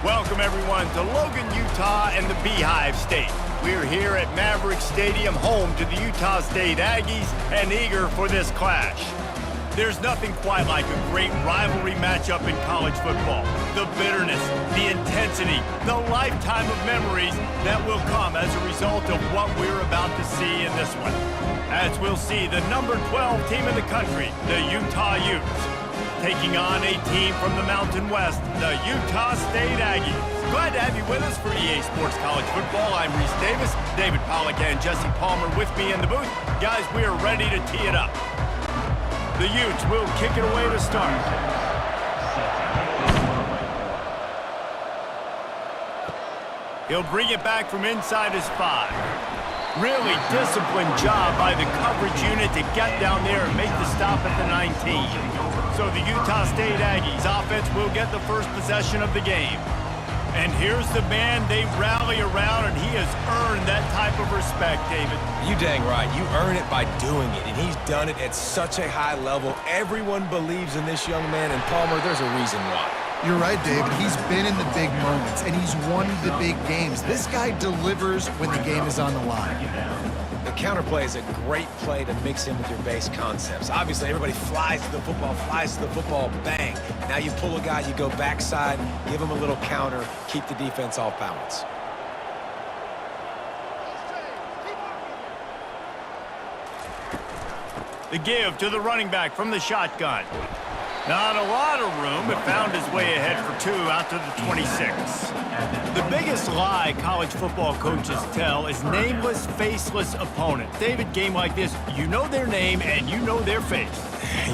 Welcome, everyone, to Logan, Utah and the Beehive State. We're here at Maverick Stadium, home to the Utah State Aggies, and eager for this clash. There's nothing quite like a great rivalry matchup in college football. The bitterness, the intensity, the lifetime of memories that will come as a result of what we're about to see in this one. As we'll see the number 12 team in the country, the Utah Utes, taking on a team from the Mountain West, the Utah State Aggies. Glad to have you with us for EA Sports College Football. I'm Reese Davis, David Pollack and Jesse Palmer with me in the booth. Guys, we are ready to tee it up. The Utes will kick it away to start. He'll bring it back from inside his 5. Really disciplined job by the coverage unit to get down there and make the stop at the 19. So the Utah State Aggies offense will get the first possession of the game. And here's the man they rally around, and he has earned that type of respect, David. You dang right. You earn it by doing it, and he's done it at such a high level. Everyone believes in this young man, and Palmer, there's a reason why. You're right, David. He's been in the big moments, and he's won the big games. This guy delivers when the game is on the line. The counterplay is a great play to mix in with your base concepts. Obviously, everybody flies to the football, bang. Now you pull a guy, you go backside, give him a little counter, keep the defense off balance. The give to the running back from the shotgun. Not a lot of room, but found his way ahead for 2 out to the 26. The biggest lie college football coaches tell is nameless, faceless opponent. David, game like this, you know their name and you know their face.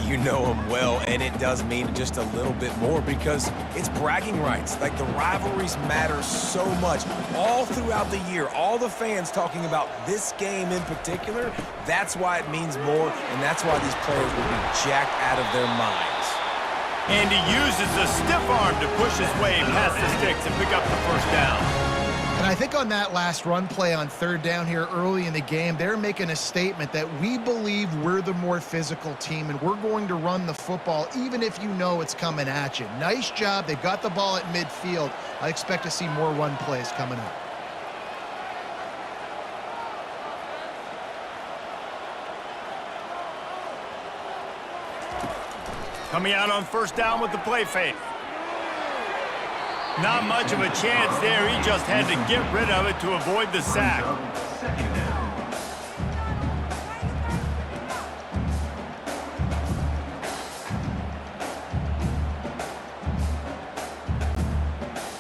You know them well, and it does mean just a little bit more because it's bragging rights. Like, the rivalries matter so much all throughout the year. All the fans talking about this game in particular, that's why it means more, and that's why these players will be jacked out of their minds. And he uses the stiff arm to push his way past the sticks and pick up the first down. And I think on that last run play on 3rd down here early in the game, they're making a statement that we believe we're the more physical team and we're going to run the football even if you know it's coming at you. Nice job. They've got the ball at midfield. I expect to see more run plays coming up. Coming out on 1st down with the play fake. Not much of a chance there. He just had to get rid of it to avoid the sack.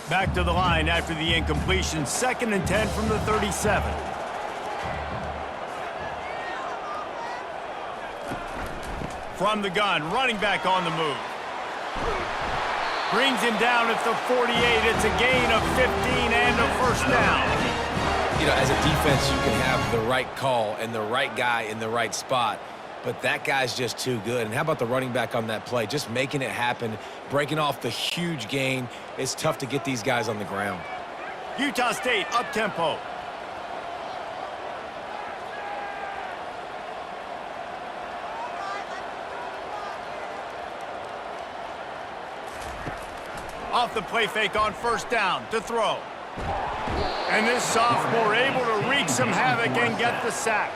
Back to the line after the incompletion. 2nd and 10 from the 37. From the gun, running back on the move. Brings him down at the 48. It's a gain of 15 and a 1st down. You know, as a defense, you can have the right call and the right guy in the right spot, but that guy's just too good. And how about the running back on that play? Just making it happen, breaking off the huge gain. It's tough to get these guys on the ground. Utah State up-tempo. Off the play fake on 1st down to throw. And this sophomore able to wreak some havoc and get the sack.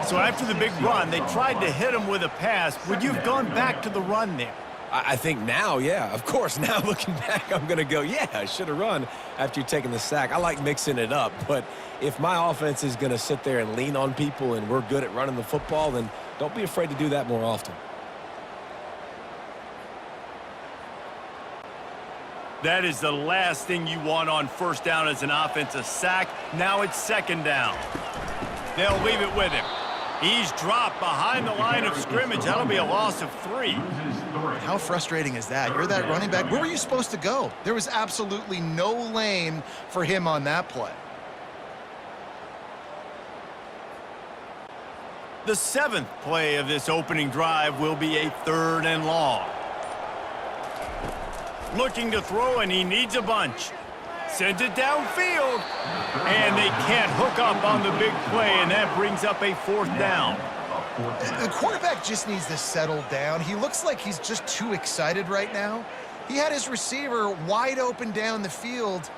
So after the big run, they tried to hit him with a pass. Would you have gone back to the run there? I think now, yeah. Of course, now looking back, I'm going to go, yeah, I should have run after taking the sack. I like mixing it up, but if my offense is going to sit there and lean on people and we're good at running the football, then don't be afraid to do that more often. That is the last thing you want on 1st down as an offensive sack. Now it's 2nd down. They'll leave it with him. He's dropped behind the line of scrimmage. That'll be a loss of 3. How frustrating is that? You're that running back. Where were you supposed to go? There was absolutely no lane for him on that play. The 7th play of this opening drive will be a 3rd and long. Looking to throw, and he needs a bunch. Sends it downfield, and they can't hook up on the big play, and that brings up a 4th down. The quarterback just needs to settle down. He looks like he's just too excited right now. He had his receiver wide open down the field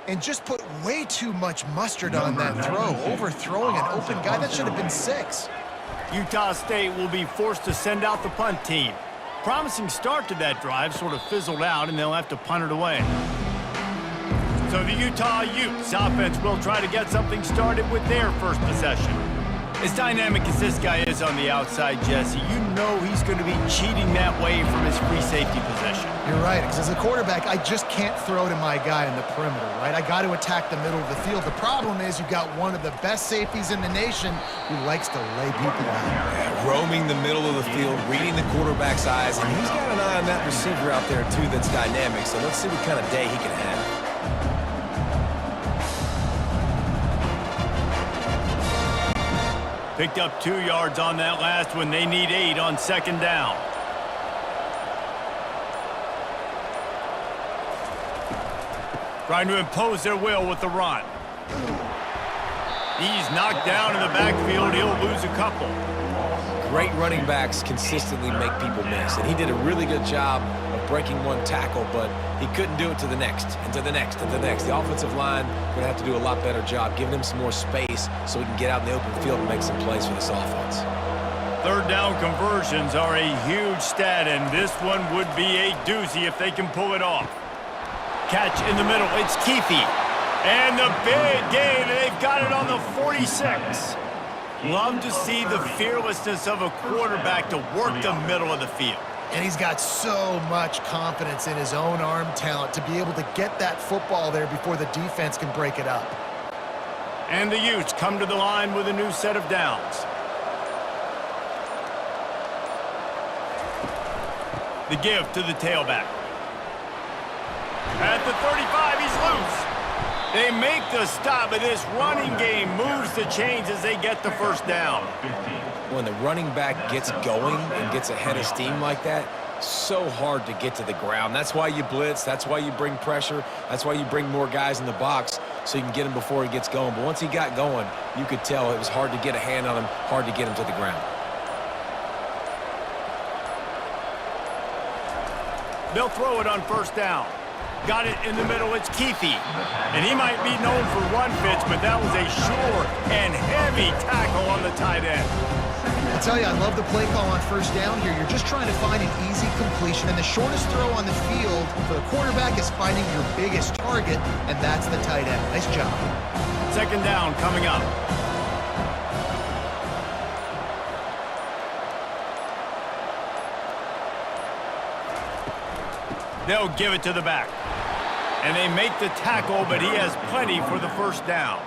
and just put way too much mustard on that throw, overthrowing an open guy. That should have been 6. Utah State will be forced to send out the punt team. Promising start to that drive sort of fizzled out, and they'll have to punt it away. So the Utah Utes offense will try to get something started with their first possession. As dynamic as this guy is on the outside, Jesse, you know he's going to be cheating that way from his free safety possession. You're right, because as a quarterback, I just can't throw to my guy in the perimeter, right? I got to attack the middle of the field. The problem is you've got one of the best safeties in the nation who likes to lay people out. Yeah, roaming the middle of the field, reading the quarterback's eyes, and he's got an eye on that receiver out there, too, that's dynamic. So let's see what kind of day he can have. Picked up 2 yards on that last one. They need 8 on second down. Trying to impose their will with the run. He's knocked down in the backfield. He'll lose a couple. Great running backs consistently make people miss, and he did a really good job of breaking one tackle, but he couldn't do it to the next, and to the next, and to the next. The offensive line going to have to do a lot better job, giving him some more space so he can get out in the open field and make some plays for this offense. Third down conversions are a huge stat, and this one would be a doozy if they can pull it off. Catch in the middle. It's Keefe. And the big gain. They've got it on the 46. Love to see the fearlessness of a quarterback to work the middle of the field. And he's got so much confidence in his own arm talent to be able to get that football there before the defense can break it up. And the Utes come to the line with a new set of downs. The give to the tailback. At the 35, he's loose. They make the stop, but this running game moves the chains as they get the first down. When the running back gets going and gets ahead of steam like that, so hard to get to the ground. That's why you blitz. That's why you bring pressure. That's why you bring more guys in the box so you can get him before he gets going. But once he got going, you could tell it was hard to get a hand on him, hard to get him to the ground. They'll throw it on first down. Got it in the middle, it's Keefe. And he might be known for run fits, but that was a sure and heavy tackle on the tight end. I tell you, I love the play call on first down here. You're just trying to find an easy completion, and the shortest throw on the field for the quarterback is finding your biggest target, and that's the tight end. Nice job. Second down coming up. They'll give it to the back. And they make the tackle, but he has plenty for the first down.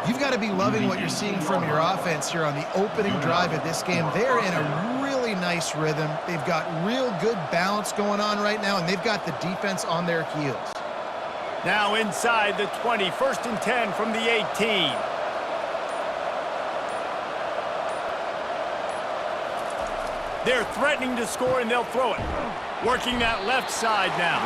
You've got to be loving what you're seeing from your offense here on the opening drive of this game. They're in a really nice rhythm. They've got real good balance going on right now, and they've got the defense on their heels. Now inside the 20, 1st and 10 from the 18. They're threatening to score, and they'll throw it. Working that left side now.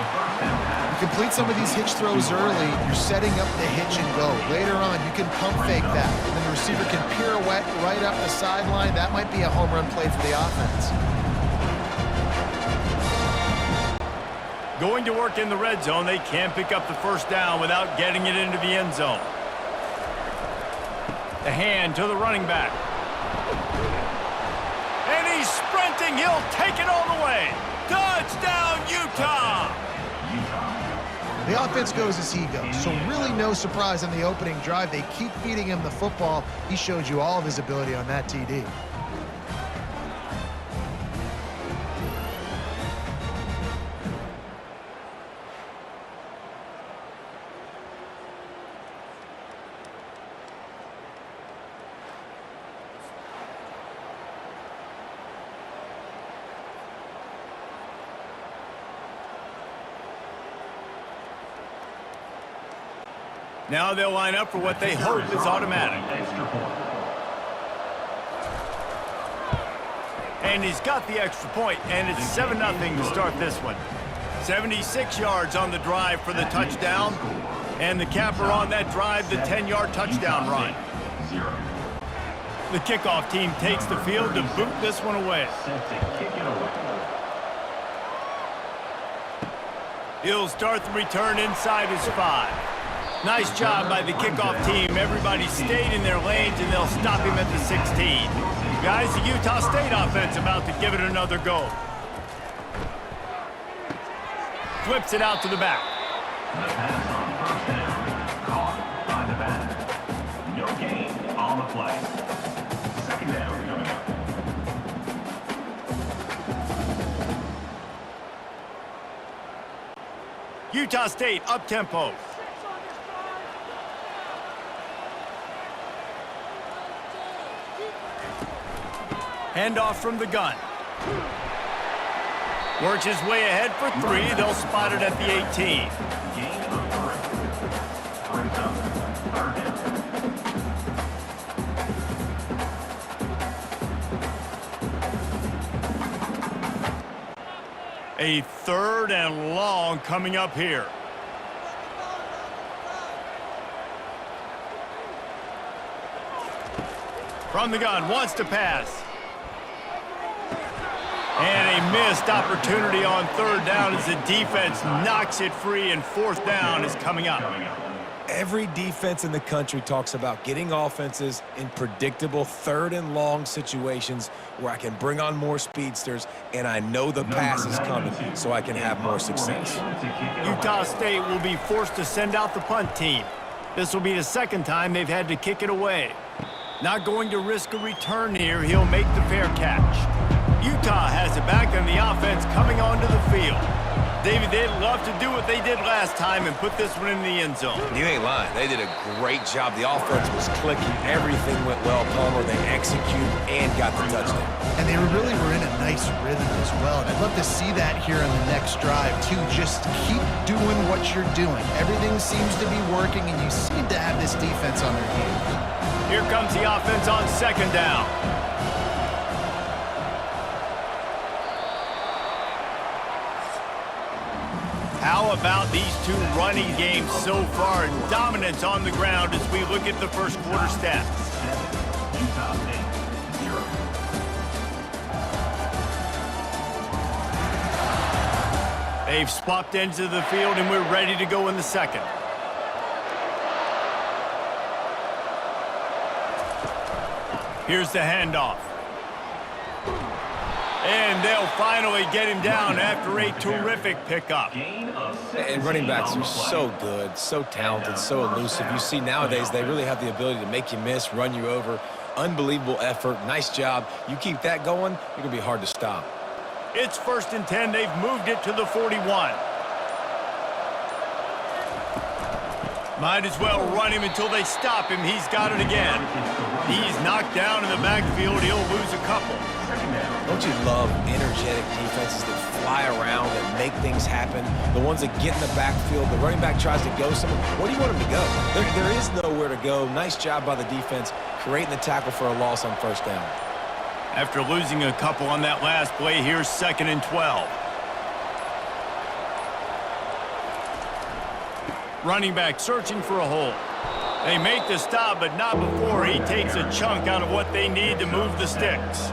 You complete some of these hitch throws early, you're setting up the hitch and go. Later on, you can pump fake that, and then the receiver can pirouette right up the sideline. That might be a home run play for the offense. Going to work in the red zone, they can't pick up the first down without getting it into the end zone. The hand to the running back. And he's sprinting. He'll take it all the way. Touchdown, Utah! The offense goes as he goes, so really no surprise on the opening drive. They keep feeding him the football. He showed you all of his ability on that TD. Now they'll line up for what they hope is automatic. And he's got the extra point, and it's 7-0 to start this one. 76 yards on the drive for the touchdown, and the capper on that drive, the 10-yard touchdown run. The kickoff team takes the field to boot this one away. He'll start the return inside his 5. Nice job by the kickoff team. Everybody stayed in their lanes, and they'll stop him at the 16. Guys, the Utah State offense about to give it another go. Flips it out to the back. The pass on first down. Caught by the back. No gain on the play. Second down coming up. Utah State up-tempo. Handoff from the gun. Works his way ahead for 3. They'll spot it at the 18. Gain of 3. Brings up third down. A 3rd and long coming up here. From the gun, wants to pass. And a missed opportunity on 3rd down as the defense knocks it free, and 4th down is coming up. Every defense in the country talks about getting offenses in predictable 3rd and long situations where I can bring on more speedsters and I know the pass is coming so I can have more success. Utah State will be forced to send out the punt team. This will be the 2nd time they've had to kick it away. Not going to risk a return here. He'll make the fair catch. Utah has it back on the offense coming onto the field. David, they'd love to do what they did last time and put this one in the end zone. You ain't lying. They did a great job. The offense was clicking. Everything went well, Palmer. They executed and got the touchdown. And they really were in a nice rhythm as well. And I'd love to see that here on the next drive, too. Just keep doing what you're doing. Everything seems to be working, and you seem to have this defense on their heels. Here comes the offense on 2nd down. How about these two running games so far? Dominance on the ground as we look at the first quarter stats. Utah State, 0. They've swapped ends of the field, and we're ready to go in the 2nd. Here's the handoff. And they'll finally get him down after a terrific pickup. And running backs are so good, so talented, so elusive. You see nowadays they really have the ability to make you miss, run you over. Unbelievable effort. Nice job. You keep that going, you're going to be hard to stop. It's 1st and 10. They've moved it to the 41. Might as well run him until they stop him. He's got it again. He's knocked down in the backfield. He'll lose a couple. Don't you love energetic defenses that fly around and make things happen? The ones that get in the backfield, the running back tries to go somewhere. Where do you want him to go? There is nowhere to go. Nice job by the defense, creating the tackle for a loss on 1st down. After losing a couple on that last play, here's 2nd and 12. Running back searching for a hole. They make the stop, but not before he takes a chunk out of what they need to move the sticks.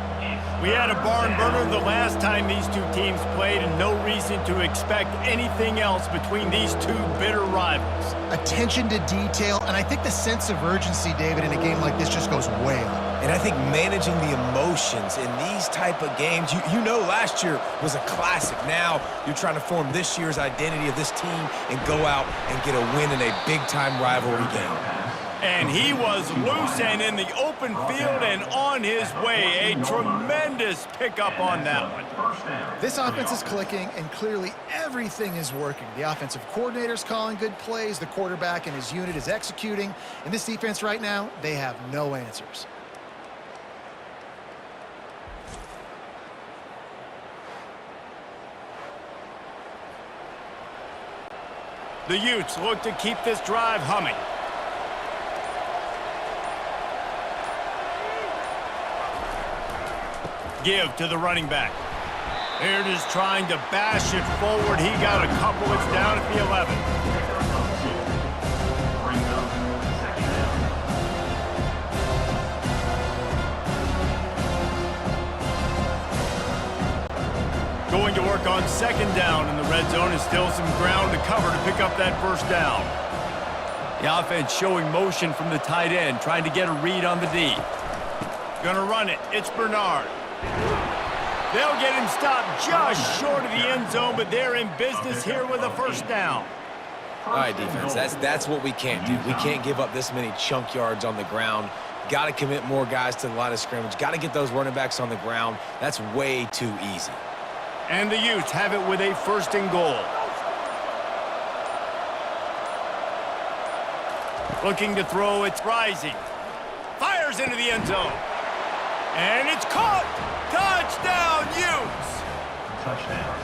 We had a barn burner the last time these two teams played, and no reason to expect anything else between these two bitter rivals. Attention to detail, and I think the sense of urgency, David, in a game like this just goes way up. And I think managing the emotions in these type of games, you know last year was a classic. Now you're trying to form this year's identity of this team and go out and get a win in a big-time rivalry game. And he was loose and in the open field and on his way. A tremendous pickup on that one. This offense is clicking, and clearly everything is working. The offensive coordinator's calling good plays. The quarterback and his unit is executing. And this defense right now, they have no answers. The Utes look to keep this drive humming. Give to the running back. Here it is trying to bash it forward. He got a couple. It's down at the 11. Going to work on second down in the red zone, and still some ground to cover to pick up that first down. The offense showing motion from the tight end, trying to get a read on the D. Gonna run it. It's Bernard. They'll get him stopped just short of the end zone, but they're in business here with a first down. All right, defense, that's what we can't do. We can't give up this many chunk yards on the ground. Got to commit more guys to the line of scrimmage. Got to get those running backs on the ground. That's way too easy. And the Utes have it with a first and goal. Looking to throw, it's Rising. Fires into the end zone. And it's caught! Touchdown, Utes! Touchdown.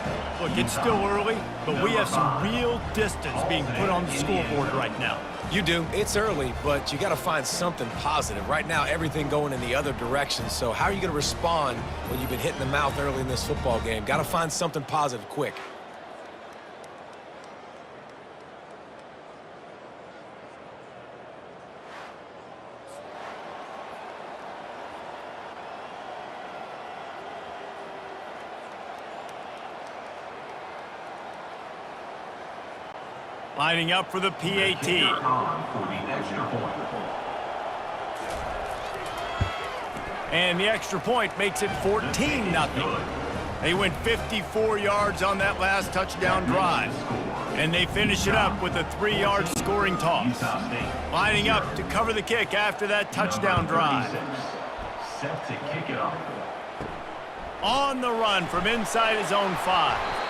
Look, it's still early, but we have some real distance being put on the scoreboard right now. You do. It's early, but you got to find something positive. Right now, everything going in the other direction. So how are you going to respond when you've been hit in the mouth early in this football game? Got to find something positive quick. Lining up for the PAT. On for the extra point. And the extra point makes it 14-0. They went 54 yards on that last touchdown drive. And they finish it up with a 3-yard scoring toss. Lining up to cover the kick after that touchdown drive. Set to kick it off. On the run from inside his own 5.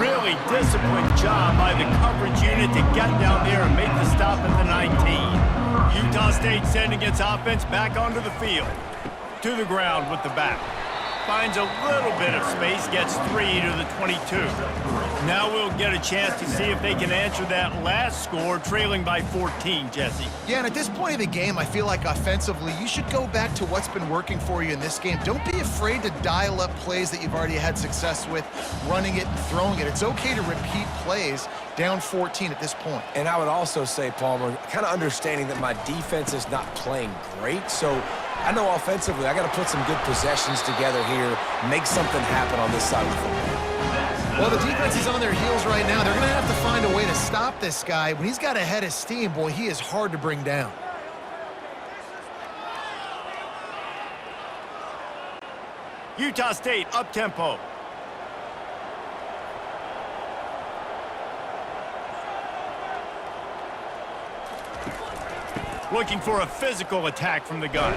Really disciplined job by the coverage unit to get down there and make the stop at the 19. Utah State sending its offense back onto the field. To the ground with the back. Finds a little bit of space, gets 3 to the 22. Now we'll get a chance to see if they can answer that last score, trailing by 14, Jesse. Yeah, and at this point of the game, I feel like offensively, you should go back to what's been working for you in this game. Don't be afraid to dial up plays that you've already had success with, running it and throwing it. It's okay to repeat plays down 14 at this point. And I would also say, Palmer, kind of understanding that my defense is not playing great, so I know offensively I got to put some good possessions together here, make something happen on this side of the football. Well, the defense is on their heels right now. They're going to have to find a way to stop this guy. When he's got a head of steam, boy, he is hard to bring down. Utah State up-tempo. Looking for a physical attack from the gun.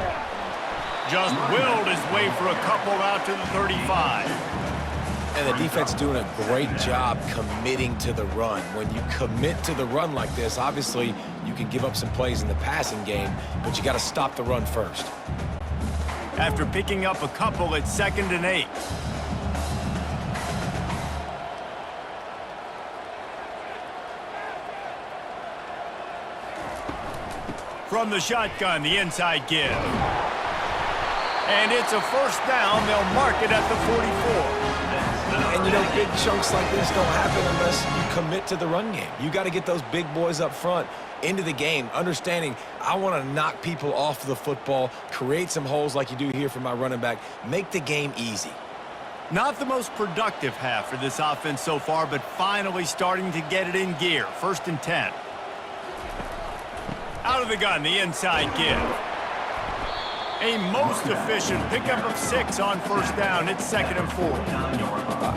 Just willed his way for a couple out to the 35. And the defense doing a great job committing to the run. When you commit to the run like this, obviously you can give up some plays in the passing game, but you got to stop the run first. After picking up a couple at 2nd and 8. From the shotgun, the inside give. And it's a first down. They'll mark it at the 44. And, you know, big chunks like this don't happen unless you commit to the run game. You got to get those big boys up front into the game, understanding I want to knock people off the football, create some holes like you do here for my running back, make the game easy. Not the most productive half for this offense so far, but finally starting to get it in gear. 1st and 10. Out of the gun, the inside give. A most efficient pickup of 6 on first down. It's 2nd and 4.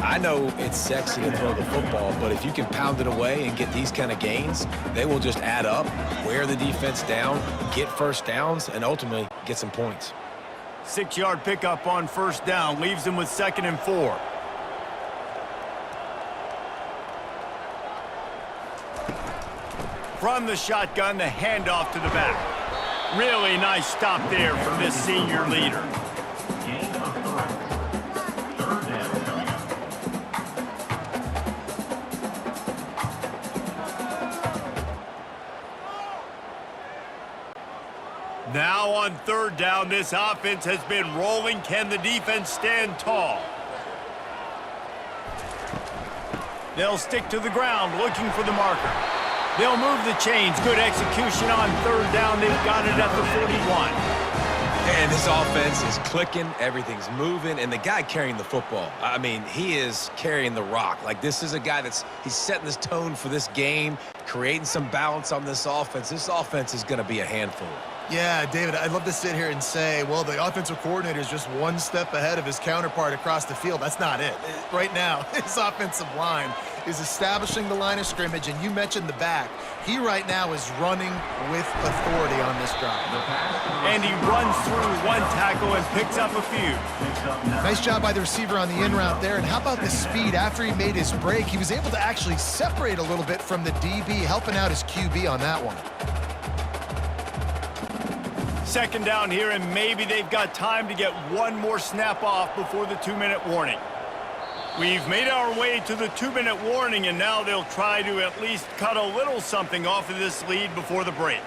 I know it's sexy to throw the football, but if you can pound it away and get these kind of gains, they will just add up, wear the defense down, get first downs, and ultimately get some points. 6-yard pickup on first down leaves them with 2nd and 4. From the shotgun, the handoff to the back. Really nice stop there from this senior leader. Gain of 3. 3rd down coming up. Now on 3rd down, this offense has been rolling. Can the defense stand tall? They'll stick to the ground looking for the marker. They'll move the chains. Good execution on 3rd down. They've got it at the 41. And this offense is clicking, everything's moving, and the guy carrying the football, I mean, he is carrying the rock. Like, this is a guy he's setting this tone for this game, creating some balance on this offense. This offense is going to be a handful. Yeah, David, I'd love to sit here and say, well, the offensive coordinator is just one step ahead of his counterpart across the field. That's not it. Right now, his offensive line is establishing the line of scrimmage, and you mentioned the back. He right now is running with authority on this drive. And he runs through one tackle and picks up a few. Nice job by the receiver on the in route there. And how about the speed after he made his break? He was able to actually separate a little bit from the DB, helping out his QB on that one. Second down here, and maybe they've got time to get one more snap off before the 2-minute warning. We've made our way to the 2-minute warning, and now they'll try to at least cut a little something off of this lead before the break.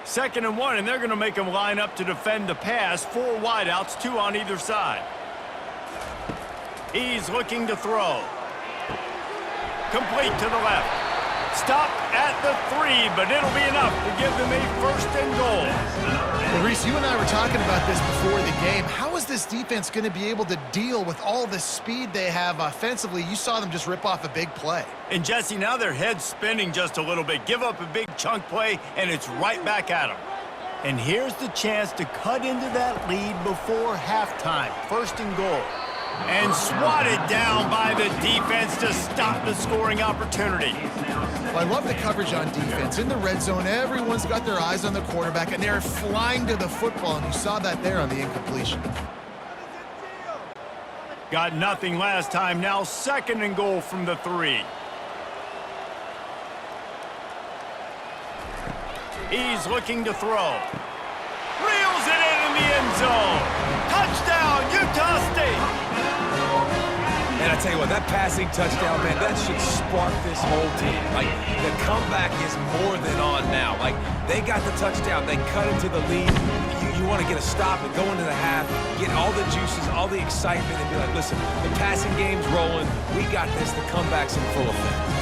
2nd and 1, and they're going to make them line up to defend the pass. 4 wideouts, 2 on either side. He's looking to throw. Complete to the left. Stopped at the 3, but it'll be enough to give them a 1st and goal. Well, Reese, you and I were talking about this before the game. How is this defense going to be able to deal with all the speed they have offensively? You saw them just rip off a big play. And, Jesse, now their head's spinning just a little bit. Give up a big chunk play, and it's right back at them. And here's the chance to cut into that lead before halftime. 1st and goal. And swatted down by the defense to stop the scoring opportunity. Well, I love the coverage on defense. In the red zone, everyone's got their eyes on the quarterback, and they're flying to the football, and you saw that there on the incompletion. Got nothing last time. Now 2nd and goal from the 3. He's looking to throw. Reels it in the end zone. Touchdown, Utah State. And I tell you what, that passing touchdown, man, that should spark this whole team. Like, the comeback is more than on now. Like, they got the touchdown. They cut into the lead. You want to get a stop and go into the half, get all the juices, all the excitement, and be like, listen, the passing game's rolling. We got this. The comeback's in full effect.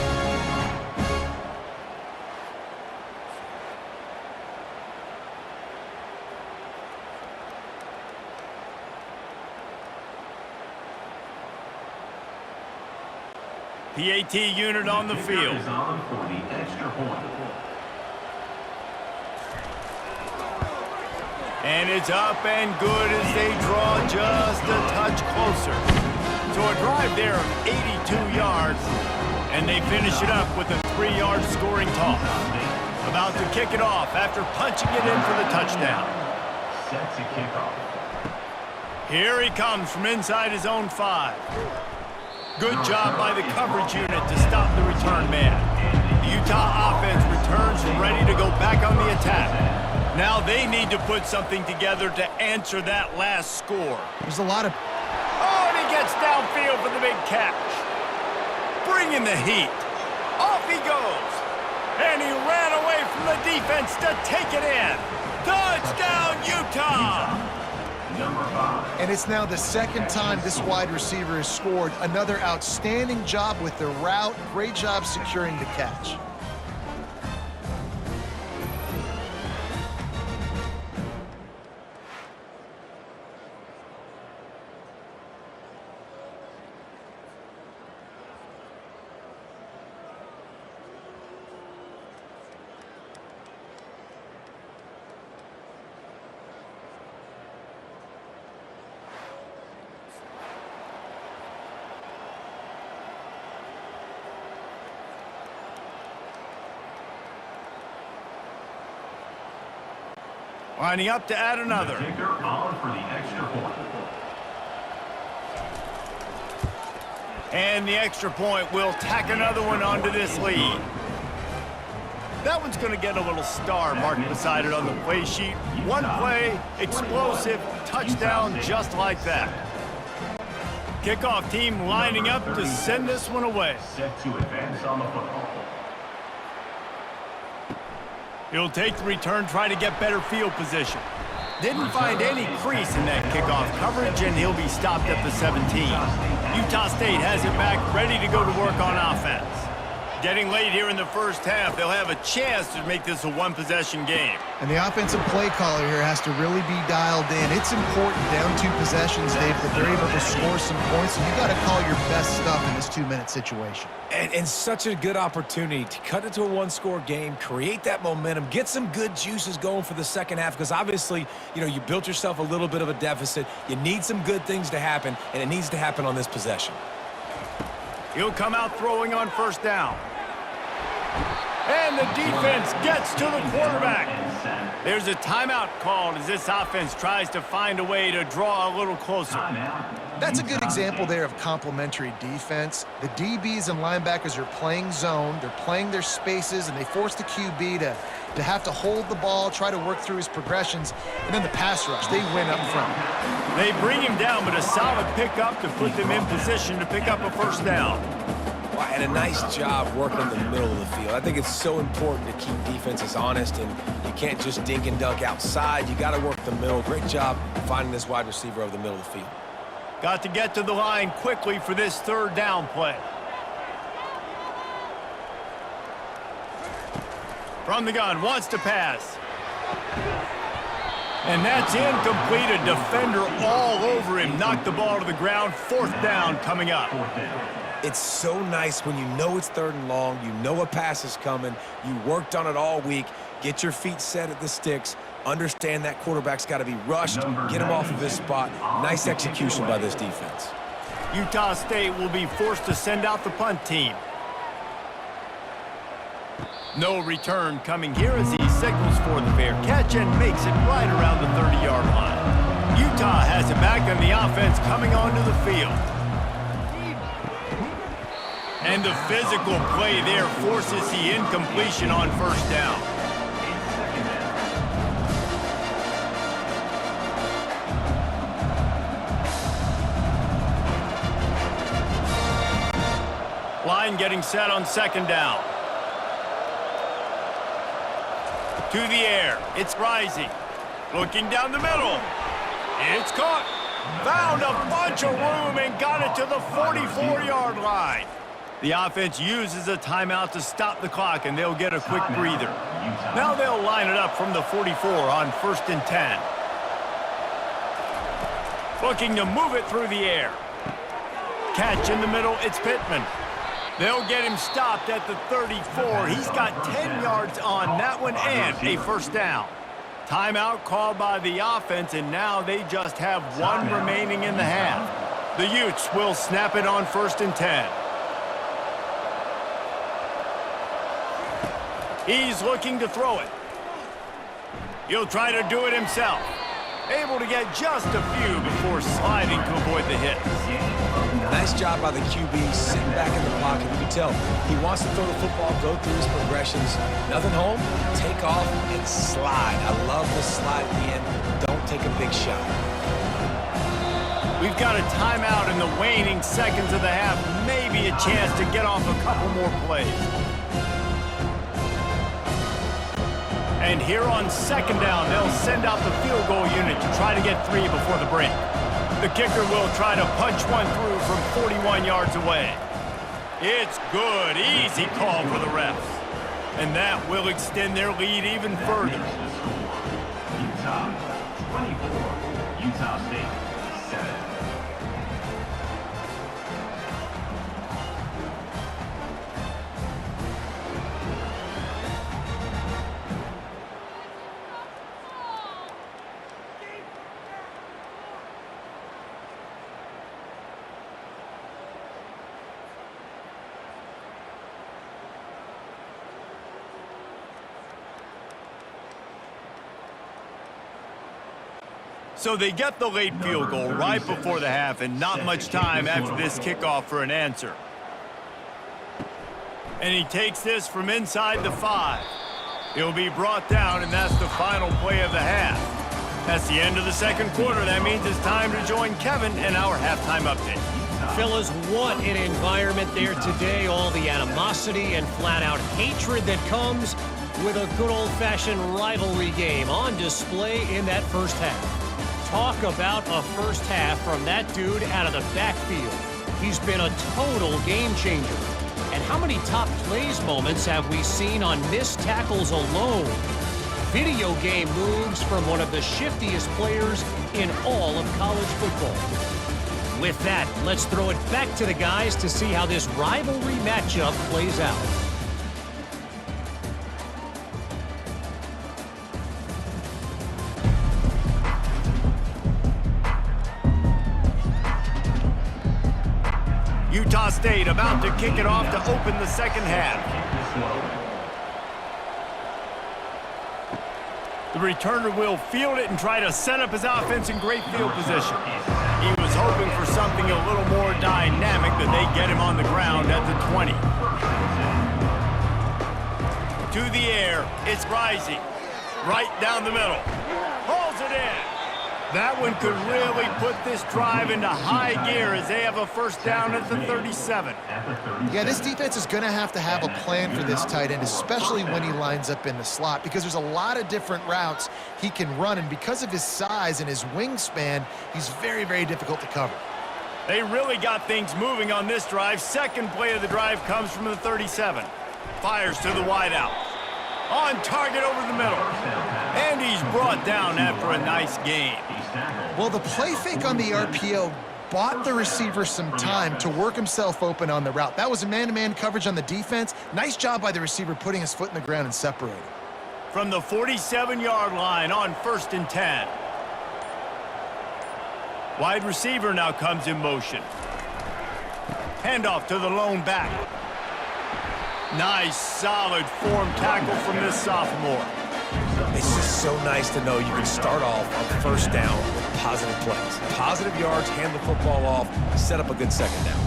PAT unit on the field. And it's up and good as they draw just a touch closer. So a drive there of 82 yards, and they finish it up with a 3-yard scoring toss. About to kick it off after punching it in for the touchdown. Set to kick off. Here he comes from inside his own 5. Good job by the coverage unit to stop the return man. The Utah offense returns ready to go back on the attack. Now they need to put something together to answer that last score. There's a lot of... Oh, and he gets downfield for the big catch. Bringing the heat. Off he goes. And he ran away from the defense to take it in. Touchdown, Utah! Number 5. And it's now the 2nd time this wide receiver has scored. Another outstanding job with the route. Great job securing the catch. Lining up to add another. The kicker on for the extra point. And the extra point will tack another one onto this lead. That one's going to get a little star marked beside it on the play sheet. One play, explosive, touchdown just like that. Kickoff team lining up to send this one away. Set to advance on the football. He'll take the return, try to get better field position. Didn't find any crease in that kickoff coverage, and he'll be stopped at the 17. Utah State has it back, ready to go to work on offense. Getting late here in the first half, they'll have a chance to make this a one-possession game. And the offensive play caller here has to really be dialed in. It's important down 2 possessions, Dave, that they're able to score some points, and you got to call your best stuff in this 2-minute situation. And such a good opportunity to cut it to a one-score game, create that momentum, get some good juices going for the second half, because obviously, you know, you built yourself a little bit of a deficit. You need some good things to happen, and it needs to happen on this possession. He'll come out throwing on first down. And the defense gets to the quarterback. There's a timeout called as this offense tries to find a way to draw a little closer. That's a good example there of complementary defense. The DBs and linebackers are playing zone, they're playing their spaces, and they force the QB to have to hold the ball, try to work through his progressions, and then the pass rush, they win up front. They bring him down, but a solid pickup to put them in position to pick up a first down. And a nice job working in the middle of the field. I think it's so important to keep defenses honest, and you can't just dink and dunk outside. You got to work the middle. Great job finding this wide receiver over the middle of the field. Got to get to the line quickly for this third down play. From the gun, wants to pass. And that's incomplete. A defender all over him. Knocked the ball to the ground. Fourth down coming up. It's so nice when you know it's third and long, you know a pass is coming, you worked on it all week, get your feet set at the sticks, understand that quarterback's got to be rushed, get him off of his spot. Nice execution by this defense. Utah State will be forced to send out the punt team. No return coming here as he signals for the fair catch and makes it right around the 30-yard line. Utah has it back on the offense coming onto the field. And the physical play there forces the incompletion on first down. Line getting set on second down. To the air. It's rising. Looking down the middle. It's caught. Found a bunch of room and got it to the 44-yard line. The offense uses a timeout to stop the clock, and they'll get a quick breather. Now they'll line it up from the 44 on 1st and 10. Looking to move it through the air. Catch in the middle, it's Pittman. They'll get him stopped at the 34. He's got 10 yards on that one and a first down. Timeout called by the offense, and now they just have one remaining in the half. The Utes will snap it on 1st and 10. He's looking to throw it. He'll try to do it himself. Able to get just a few before sliding to avoid the hit. Nice job by the QB, sitting back in the pocket. You can tell he wants to throw the football, go through his progressions. Nothing home, take off, and slide. I love the slide at the end. Don't take a big shot. We've got a timeout in the waning seconds of the half. Maybe a chance to get off a couple more plays. And here on second down, they'll send out the field goal unit to try to get 3 before the break. The kicker will try to punch one through from 41 yards away. It's good. Easy call for the refs. And that will extend their lead even further. Utah 24, Utah State 7. So they get the late field goal right before the half, and not much time after this kickoff for an answer. And he takes this from inside the 5. He'll be brought down, and that's the final play of the half. That's the end of the second quarter. That means it's time to join Kevin in our halftime update. Fellas, what an environment there today. All the animosity and flat-out hatred that comes with a good old-fashioned rivalry game on display in that first half. Talk about a first half from that dude out of the backfield. He's been a total game changer. And how many top plays moments have we seen on missed tackles alone? Video game moves from one of the shiftiest players in all of college football. With that, let's throw it back to the guys to see how this rivalry matchup plays out. Utah State about to kick it off to open the second half. The returner will field it and try to set up his offense in great field position. He was hoping for something a little more dynamic, but they get him on the ground at the 20. To the air, it's rising. Right down the middle. Hauls it in. That one could really put this drive into high gear as they have a first down at the 37. Yeah, this defense is going to have a plan for this tight end, especially when he lines up in the slot, because there's a lot of different routes he can run, and because of his size and his wingspan, he's very, very difficult to cover. They really got things moving on this drive. Second play of the drive comes from the 37. Fires to the wideout. On target over the middle. And he's brought down after a nice gain. Well, the play fake on the RPO bought the receiver some time to work himself open on the route. That was a man-to-man coverage on the defense. Nice job by the receiver putting his foot in the ground and separating. From the 47-yard line on 1st and 10. Wide receiver now comes in motion. Handoff to the lone back. Nice, solid form tackle from this sophomore. It's just so nice to know you can start off on first down with positive plays. Positive yards, hand the football off, set up a good second down.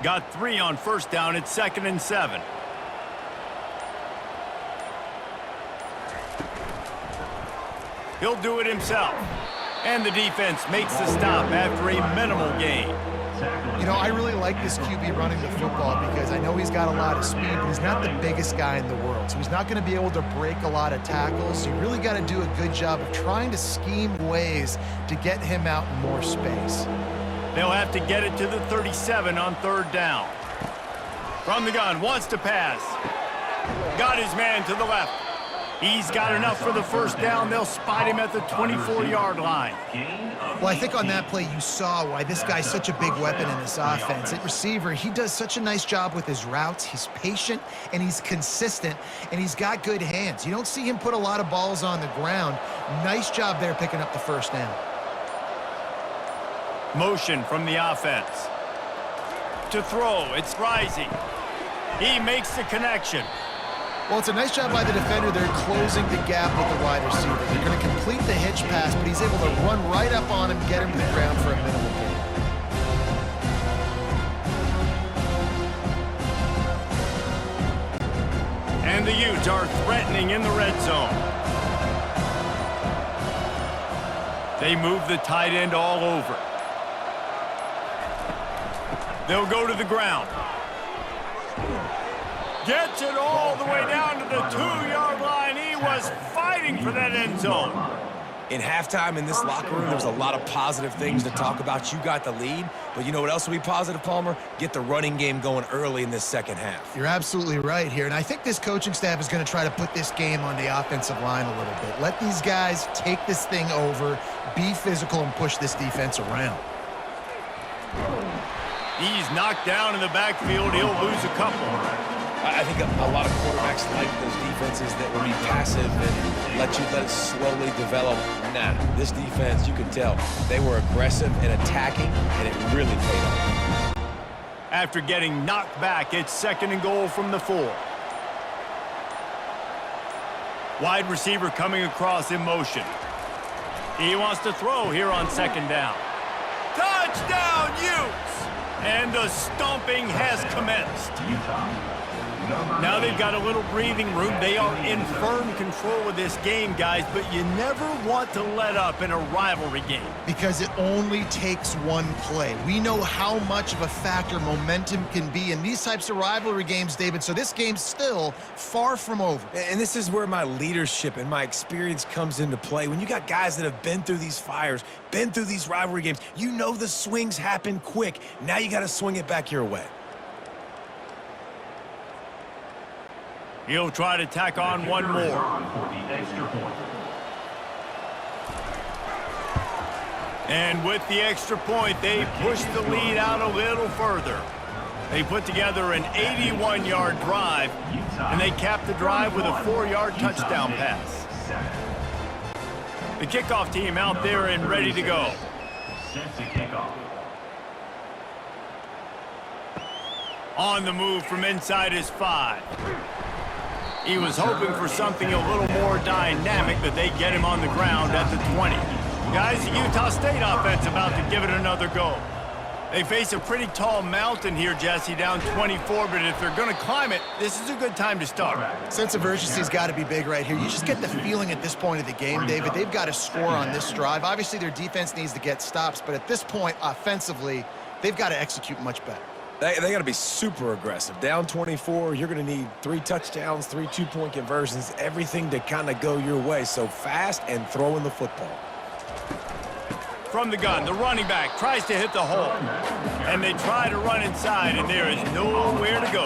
Got 3 on first down at 2nd and 7. He'll do it himself. And the defense makes the stop after a minimal gain. You know, I really like this QB running the football because I know he's got a lot of speed, but he's not the biggest guy in the world. So he's not going to be able to break a lot of tackles. You really got to do a good job of trying to scheme ways to get him out in more space. They'll have to get it to the 37 on 3rd down. From the gun, wants to pass. Got his man to the left. He's got enough for the first down. They'll spot him at the 24-yard line. Well, I think on that play you saw why this guy's such a big weapon in this offense. At receiver, he does such a nice job with his routes. He's patient, and he's consistent, and he's got good hands. You don't see him put a lot of balls on the ground. Nice job there picking up the first down. Motion from the offense. To throw, it's rising. He makes the connection. Well, it's a nice job by the defender. They're closing the gap with the wide receiver. They're going to complete the hitch pass, but he's able to run right up on him, get him to the ground for a minimal gain. And the Utes are threatening in the red zone. They move the tight end all over. They'll go to the ground. Gets it all the way down to the 2-yard line. He was fighting for that end zone. In halftime in this locker room, there was a lot of positive things to talk about. You got the lead, but you know what else will be positive, Palmer? Get the running game going early in this second half. You're absolutely right here, and I think this coaching staff is going to try to put this game on the offensive line a little bit. Let these guys take this thing over, be physical, and push this defense around. He's knocked down in the backfield. He'll lose a couple. I think a lot of quarterbacks like those defenses that will be passive and let it slowly develop. Nah, this defense, you could tell, they were aggressive and attacking, and it really paid off. After getting knocked back, it's 2nd and goal from the 4. Wide receiver coming across in motion. He wants to throw here on 2nd down. Touchdown, Utes! And the stomping has commenced. Now they've got a little breathing room. They are in firm control of this game, guys, but you never want to let up in a rivalry game. Because it only takes one play. We know how much of a factor momentum can be in these types of rivalry games, David, so this game's still far from over. And this is where my leadership and my experience comes into play. When you got guys that have been through these fires, been through these rivalry games, you know the swings happen quick. Now you got to swing it back your way. He'll try to tack on one more. And with the extra point, they push the lead out a little further. They put together an 81-yard drive, and they cap the drive with a 4-yard touchdown pass. The kickoff team out there and ready to go. On the move from inside his 5. He was hoping for something a little more dynamic, but they get him on the ground at the 20. Guys, the Utah State offense about to give it another go. They face a pretty tall mountain here, Jesse, down 24, but if they're going to climb it, this is a good time to start. Sense of urgency's got to be big right here. You just get the feeling at this point of the game, David, they've got to score on this drive. Obviously, their defense needs to get stops, but at this point, offensively, they've got to execute much better. They got to be super aggressive. Down 24, you're going to need 3 touchdowns, 3 two-point conversions, everything to kind of go your way. So fast and throwing the football. From the gun, the running back tries to hit the hole. And they try to run inside, and there is nowhere to go.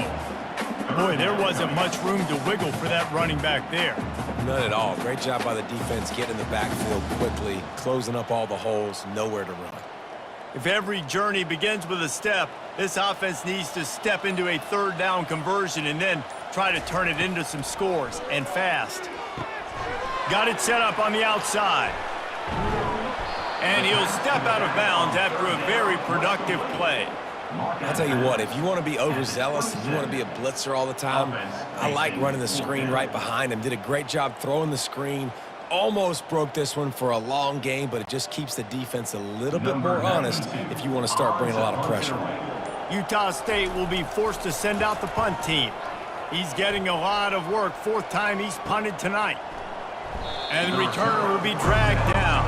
Boy, there wasn't much room to wiggle for that running back there. None at all. Great job by the defense getting in the backfield quickly, closing up all the holes, nowhere to run. If every journey begins with a step, this offense needs to step into a 3rd down conversion and then try to turn it into some scores, and fast. Got it set up on the outside. And he'll step out of bounds after a very productive play. I'll tell you what, if you want to be overzealous and you want to be a blitzer all the time, I like running the screen right behind him. Did a great job throwing the screen. Almost broke this one for a long game, but it just keeps the defense a little bit more honest if you want to start bringing a lot of pressure. Utah State will be forced to send out the punt team. He's getting a lot of work, 4th time he's punted tonight. And the returner will be dragged down.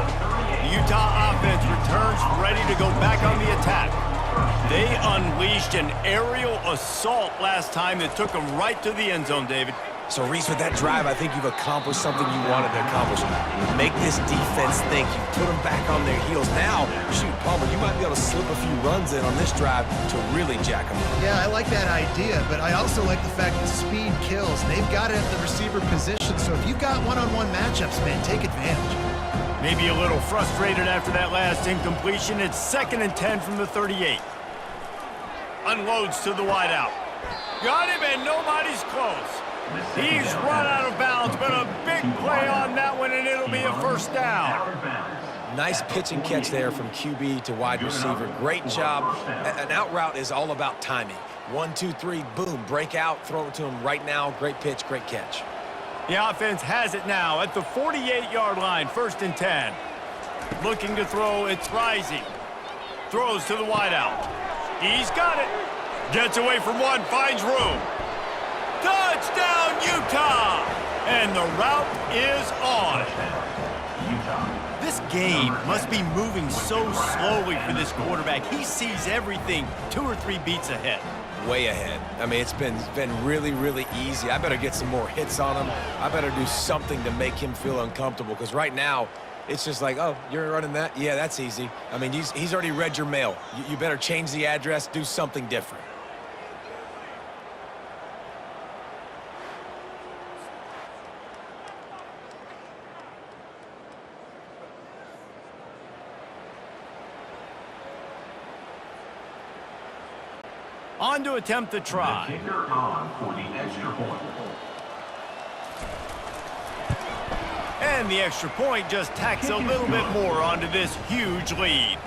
The Utah offense returns ready to go back on the attack. They unleashed an aerial assault last time that took them right to the end zone, David. So, Reese, with that drive, I think you've accomplished something you wanted to accomplish. Make this defense think. You put them back on their heels. Now, shoot, Palmer, you might be able to slip a few runs in on this drive to really jack them up. Yeah, I like that idea, but I also like the fact that speed kills. They've got it at the receiver position, so if you've got one-on-one matchups, man, take advantage. Maybe a little frustrated after that last incompletion. It's 2nd and 10 from the 38. Unloads to the wideout. Got him, and nobody's close. He's run out of bounds, but a big play on that one, and it'll be a 1st down. Nice pitch and catch there from QB to wide receiver. Great job. An out route is all about timing. 1, 2, 3, boom, break out, throw it to him right now. Great pitch, great catch. The offense has it now at the 48-yard line, 1st and 10. Looking to throw, it's Rising. Throws to the wideout. He's got it. Gets away from one, finds room. Touchdown, Utah! And the route is on. This game must be moving so slowly for this quarterback. He sees everything 2 or 3 beats ahead. Way ahead. I mean, it's been really, really easy. I better get some more hits on him. I better do something to make him feel uncomfortable, because right now, it's just like, oh, you're running that? Yeah, that's easy. I mean, he's already read your mail. You better change the address, do something different. On to attempt the try. The kicker on for the extra point. And the extra point just tacks a little bit more onto this huge lead.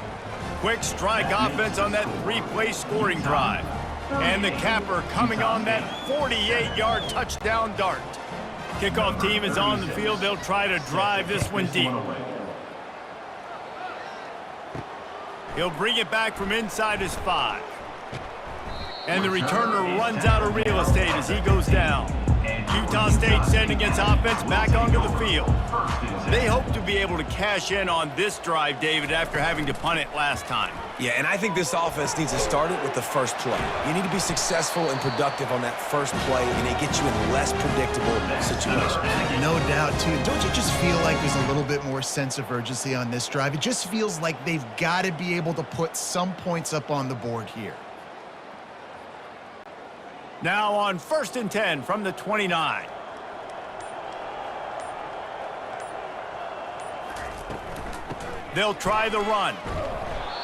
Quick strike offense on that 3-play scoring drive. And the capper coming on that 48-yard touchdown dart. Kickoff team is on the field. They'll try to drive this one deep. He'll bring it back from inside his 5. And the returner runs out of real estate as he goes down. Utah State sending its offense back onto the field. They hope to be able to cash in on this drive, David, after having to punt it last time. Yeah, and I think this offense needs to start it with the first play. You need to be successful and productive on that first play, and it gets you in less predictable situations. No doubt, too. Don't you just feel like there's a little bit more sense of urgency on this drive? It just feels like they've got to be able to put some points up on the board here. Now on 1st and 10 from the 29. They'll try the run.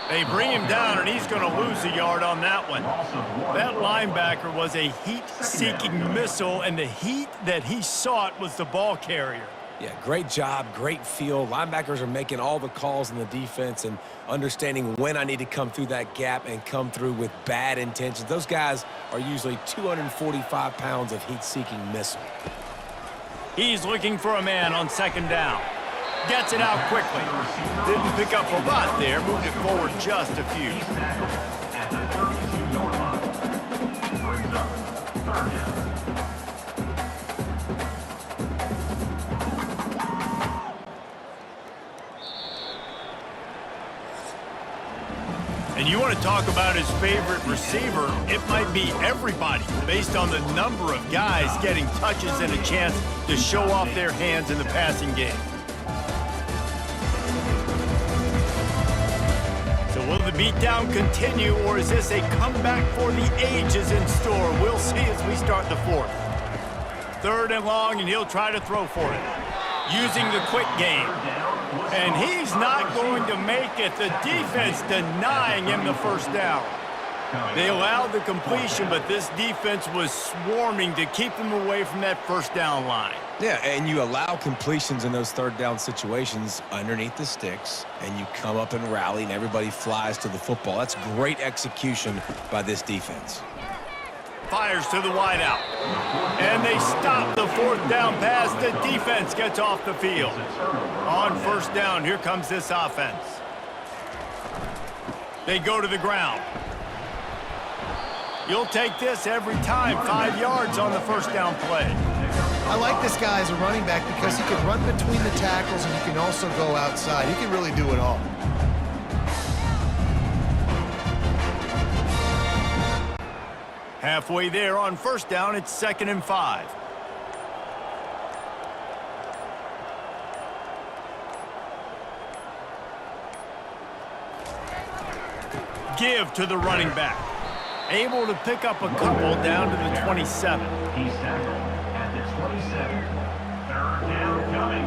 They bring him down, and he's going to lose a yard on that one. That linebacker was a heat-seeking missile, and the heat that he sought was the ball carrier. Yeah, great job, great feel. Linebackers are making all the calls in the defense and understanding when I need to come through that gap and come through with bad intentions. Those guys are usually 245 pounds of heat-seeking missile. He's looking for a man on 2nd down. Gets it out quickly. Didn't pick up a lot there. Moved it forward just a few. At the 32-yard line. Brings up 3rd down. And you want to talk about his favorite receiver, it might be everybody based on the number of guys getting touches and a chance to show off their hands in the passing game. So will the beatdown continue, or is this a comeback for the ages in store? We'll see as we start the 4th. 3rd and long, and he'll try to throw for it. Using the quick game. And he's not going to make it. The defense denying him the 1st down. They allowed the completion, but this defense was swarming to keep them away from that 1st down line. Yeah, and you allow completions in those 3rd down situations underneath the sticks, and you come up and rally, and everybody flies to the football. That's great execution by this defense. Fires to the wideout. And they stop the 4th down pass. The defense gets off the field. On 1st down, here comes this offense. They go to the ground. You'll take this every time. 5 yards on the 1st down play. I like this guy as a running back because he can run between the tackles and he can also go outside. He can really do it all. Halfway there on 1st down, it's 2nd and 5. Give to the running back. Able to pick up a couple down to the 27. He's tackled at the 27. 3rd down coming.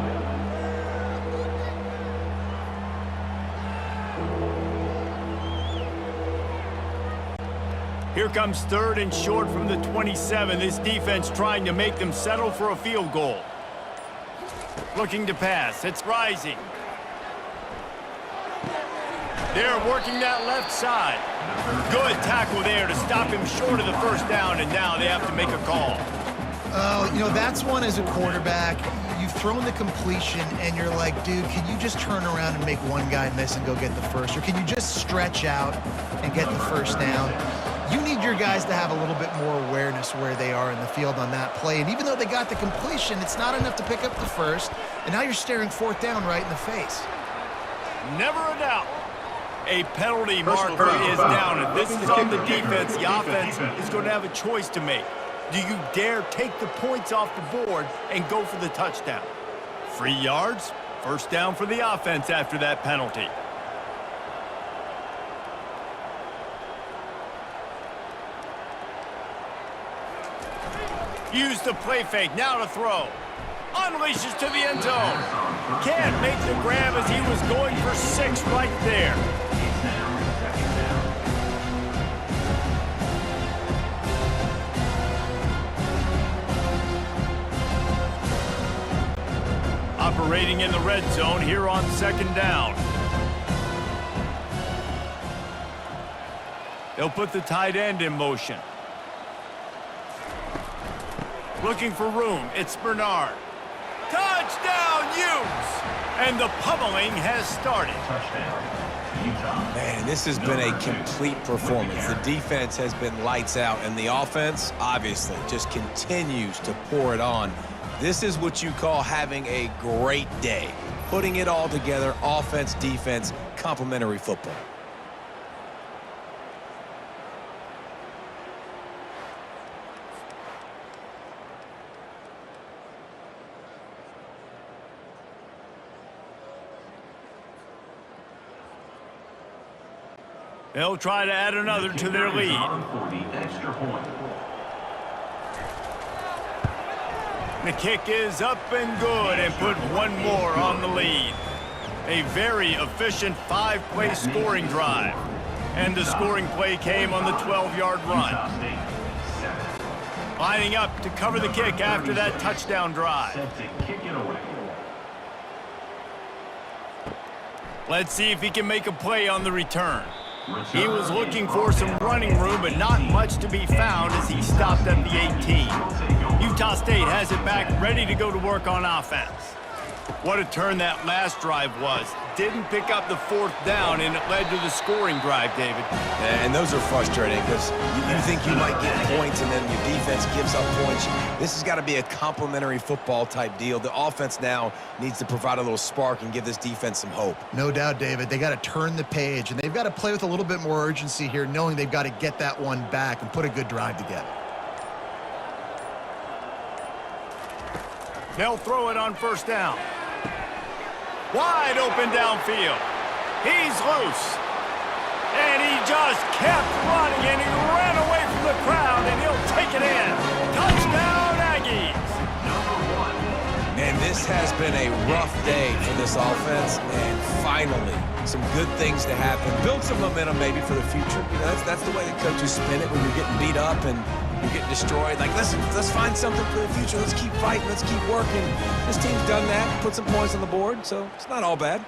Here comes 3rd and short from the 27. This defense trying to make them settle for a field goal. Looking to pass. It's rising. They're working that left side. Good tackle there to stop him short of the 1st down, and now they have to make a call. Oh, you know, that's one as a quarterback. You've thrown the completion, and you're like, dude, can you just turn around and make one guy miss and go get the 1st? Or can you just stretch out and get the 1st down? You need your guys to have a little bit more awareness where they are in the field on that play. And even though they got the completion, it's not enough to pick up the 1st. And now you're staring 4th down right in the face. Never a doubt. A penalty marker is down, and this is on the defense. The offense is going to have a choice to make. Do you dare take the points off the board and go for the touchdown? 3 yards, 1st down for the offense after that penalty. Use the play fake, now to throw. Unleashes to the end zone. Can't make the grab as he was going for 6 right there. Operating in the red zone here on 2nd down. They'll put the tight end in motion. Looking for room, it's Bernard. Touchdown, Utes! And the pummeling has started. Touchdown. Man, this has been a complete performance. The defense has been lights out, and the offense, obviously, just continues to pour it on. This is what you call having a great day. Putting it all together, offense, defense, complementary football. They'll try to add another to their lead. For the extra point. The kick is up and good and put one more on the lead. A very efficient 5-play scoring drive. And the scoring play came on the 12-yard run. Lining up to cover the kick after that touchdown drive. Set to kick it away. Let's see if he can make a play on the return. He was looking for some running room, but not much to be found as he stopped at the 18. Utah State has it back, ready to go to work on offense. What a turn that last drive was. Didn't pick up the 4th down, and it led to the scoring drive, David. And those are frustrating because you think you might get points and then your defense gives up points. This has got to be a complementary football type deal. The offense now needs to provide a little spark and give this defense some hope. No doubt, David. They got to turn the page, and they've got to play with a little bit more urgency here, knowing they've got to get that one back and put a good drive together. They'll throw it on 1st down. Wide open downfield. He's loose. And he just kept running, and he ran away from the crowd, and he'll take it in. Touchdown, Aggies. And this has been a rough day for this offense, and finally, some good things to happen. Build some momentum maybe for the future. You know, that's the way the coaches spin it when you're getting beat up and you're getting destroyed. Like, listen, let's find something for the future. Let's keep fighting. Let's keep working. This team's done that, put some points on the board, so it's not all bad.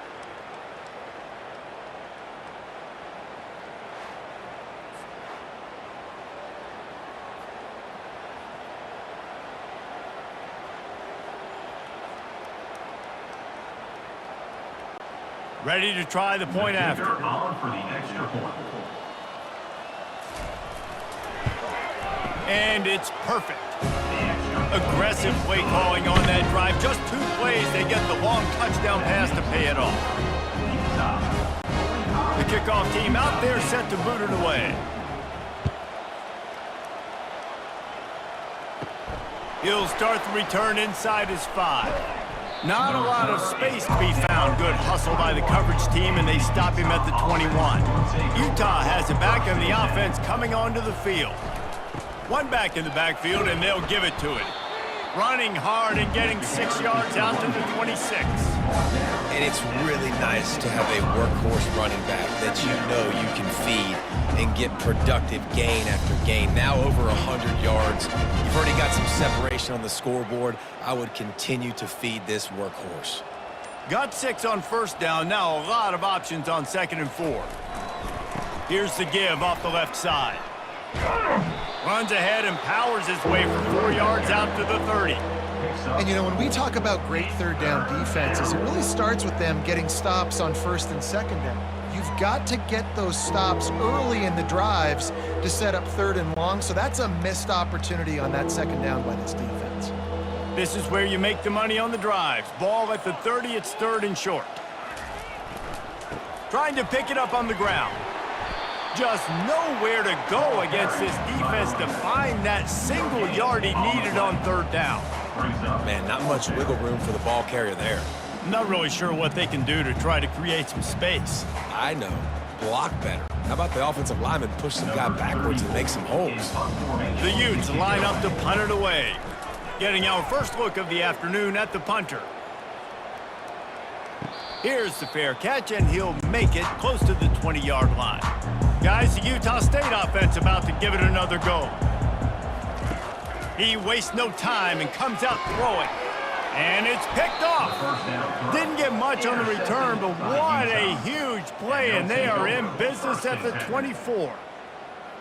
Ready to try the point after. On for the extra point. And it's perfect. Aggressive play calling on that drive. Just 2 plays, they get the long touchdown pass to pay it off. The kickoff team out there set to boot it away. He'll start the return inside his 5. Not a lot of space to be found. Good hustle by the coverage team, and they stop him at the 21. Utah has it back, and the offense coming onto the field. One back in the backfield, and they'll give it to it. Running hard and getting 6 yards out to the 26. And it's really nice to have a workhorse running back that you know you can feed and get productive gain after gain. Now over 100 yards. You've already got some separation on the scoreboard. I would continue to feed this workhorse. Got 6 on 1st down. Now a lot of options on 2nd and 4. Here's the give off the left side. Runs ahead and powers his way for 4 yards out to the 30. And, you know, when we talk about great 3rd down defenses, it really starts with them getting stops on 1st and 2nd down. You've got to get those stops early in the drives to set up 3rd and long, so that's a missed opportunity on that 2nd down by this defense. This is where you make the money on the drives. Ball at the 30, it's 3rd and short. Trying to pick it up on the ground. Just nowhere to go against this defense to find that single yard he needed on 3rd down. Man, not much wiggle room for the ball carrier there. Not really sure what they can do to try to create some space. I know. Block better. How about the offensive lineman push some guy backwards and make some holes? The Utes line up to punt it away. Getting our first look of the afternoon at the punter. Here's the fair catch, and he'll make it close to the 20-yard line. Guys, the Utah State offense about to give it another go. He wastes no time and comes out throwing. And it's picked off. Didn't get much on the return, but what a huge play, and they are in business at the 24.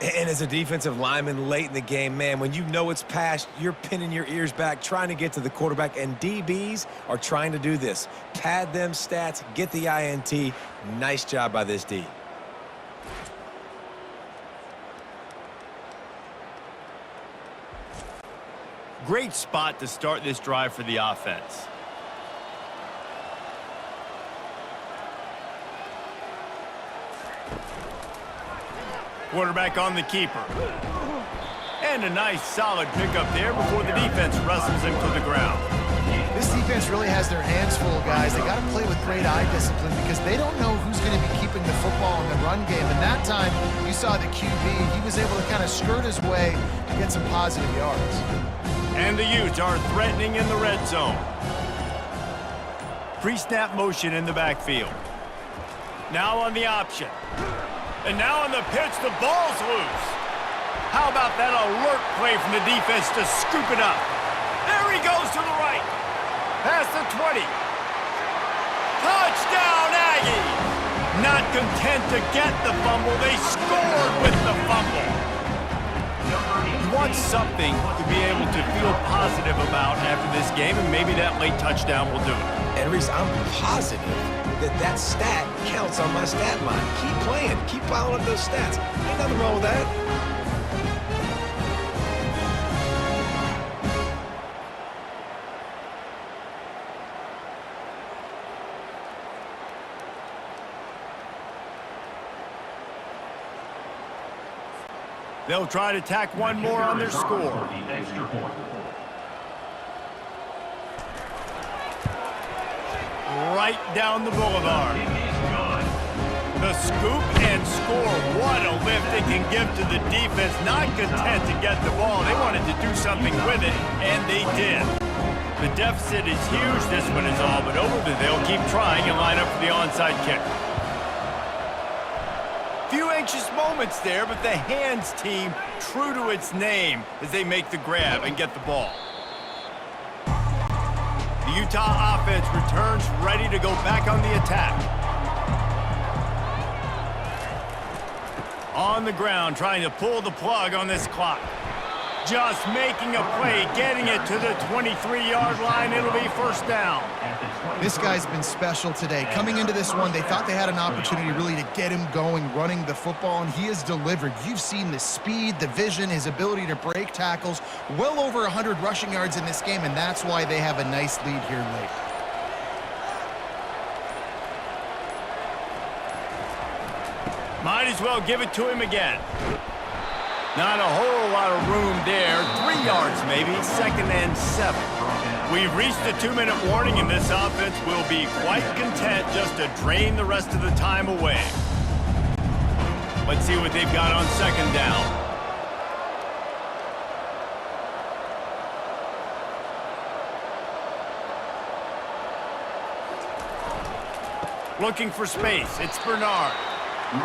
And as a defensive lineman late in the game, man, when you know it's past, you're pinning your ears back, trying to get to the quarterback, and DBs are trying to do this. Pad them stats, get the INT. Nice job by this D. Great spot to start this drive for the offense. Quarterback on the keeper. And a nice solid pickup there before the defense wrestles him to the ground. This defense really has their hands full, guys. They got to play with great eye discipline because they don't know who's going to be keeping the football in the run game. And that time, you saw the QB. He was able to kind of skirt his way to get some positive yards. And the Utes are threatening in the red zone. Pre-snap motion in the backfield. Now on the option. And now on the pitch, the ball's loose. How about that alert play from the defense to scoop it up? There he goes to the right. Past the 20. Touchdown, Aggies! Not content to get the fumble, they scored with the fumble. You want something to be able to feel positive about after this game, and maybe that late touchdown will do it. And Reese, I'm positive that stat counts on my stat line. Keep playing. Keep piling up those stats. Ain't nothing wrong with that. They'll try to tack one more on their score. Right down the boulevard. The scoop and score. What a lift it can give to the defense. Not content to get the ball. They wanted to do something with it, and they did. The deficit is huge. This one is all but over, but they'll keep trying and line up for the onside kick. Few anxious moments there, but the hands team true to its name as they make the grab and get the ball. The Utah offense returns ready to go back on the attack. On the ground, trying to pull the plug on this clock. Just making a play, getting it to the 23-yard line. It'll be first down. This guy's been special today. Coming into this one, they thought they had an opportunity really to get him going, running the football, and he has delivered. You've seen the speed, the vision, his ability to break tackles. Well over 100 rushing yards in this game, and that's why they have a nice lead here late. Might as well give it to him again. Not a whole lot of room there. 3 yards maybe, 2nd and 7. We've reached the 2-minute warning, and this offense will be quite content just to drain the rest of the time away. Let's see what they've got on 2nd down. Looking for space. It's Bernard.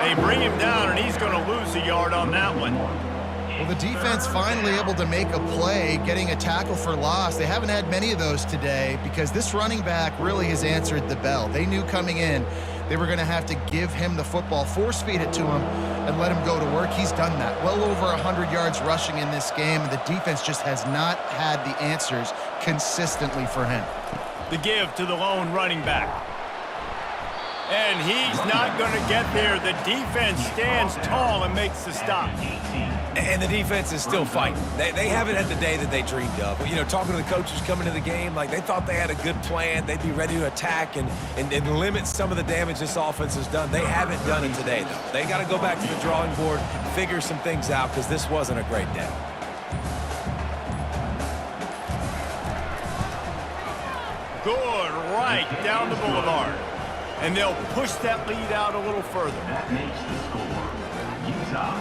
They bring him down, and he's going to lose a yard on that one. Well, the defense finally able to make a play, getting a tackle for loss. They haven't had many of those today because this running back really has answered the bell. They knew coming in they were going to have to give him the football, force feed it to him, and let him go to work. He's done that. Well over 100 yards rushing in this game, and the defense just has not had the answers consistently for him. The give to the lone running back. And he's not going to get there. The defense stands tall and makes the stop. And the defense is still fighting. They haven't had the day that they dreamed of. You know, talking to the coaches coming to the game, like they thought they had a good plan. They'd be ready to attack and limit some of the damage this offense has done. They haven't done it today, though. They got to go back to the drawing board, figure some things out, because this wasn't a great day. Good, right down the boulevard. And they'll push that lead out a little further. That makes the score. Utah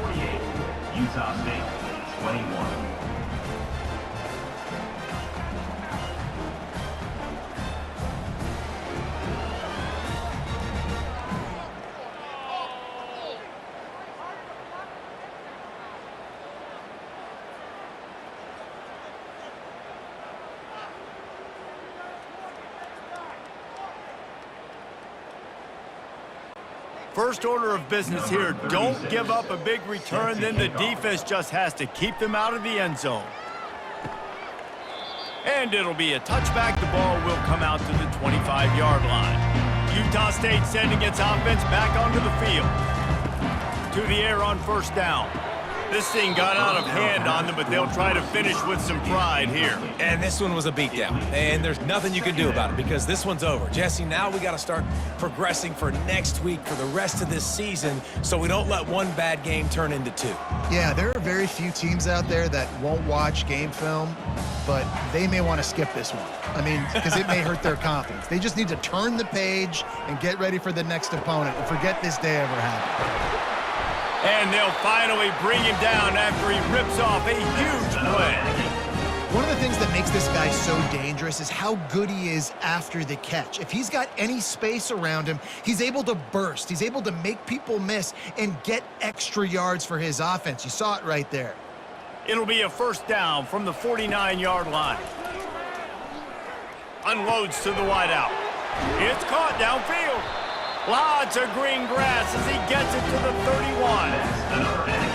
48, Utah State 21. First order of business here, don't give up a big return, then the defense just has to keep them out of the end zone. And it'll be a touchback. The ball will come out to the 25-yard line. Utah State sending its offense back onto the field. To the air on first down. This thing got out of hand on them, but they'll try to finish with some pride here. And this one was a beatdown, and there's nothing you can do about it because this one's over. Jesse, now we got to start progressing for next week for the rest of this season so we don't let one bad game turn into two. Yeah, there are very few teams out there that won't watch game film, but they may want to skip this one. I mean, because it may hurt their confidence. They just need to turn the page and get ready for the next opponent and forget this day ever happened. And they'll finally bring him down after he rips off a huge play. One of the things that makes this guy so dangerous is how good he is after the catch. If he's got any space around him, he's able to burst. He's able to make people miss and get extra yards for his offense. You saw it right there. It'll be a first down from the 49-yard line. Unloads to the wideout. It's caught downfield. Lots of green grass as he gets it to the 31.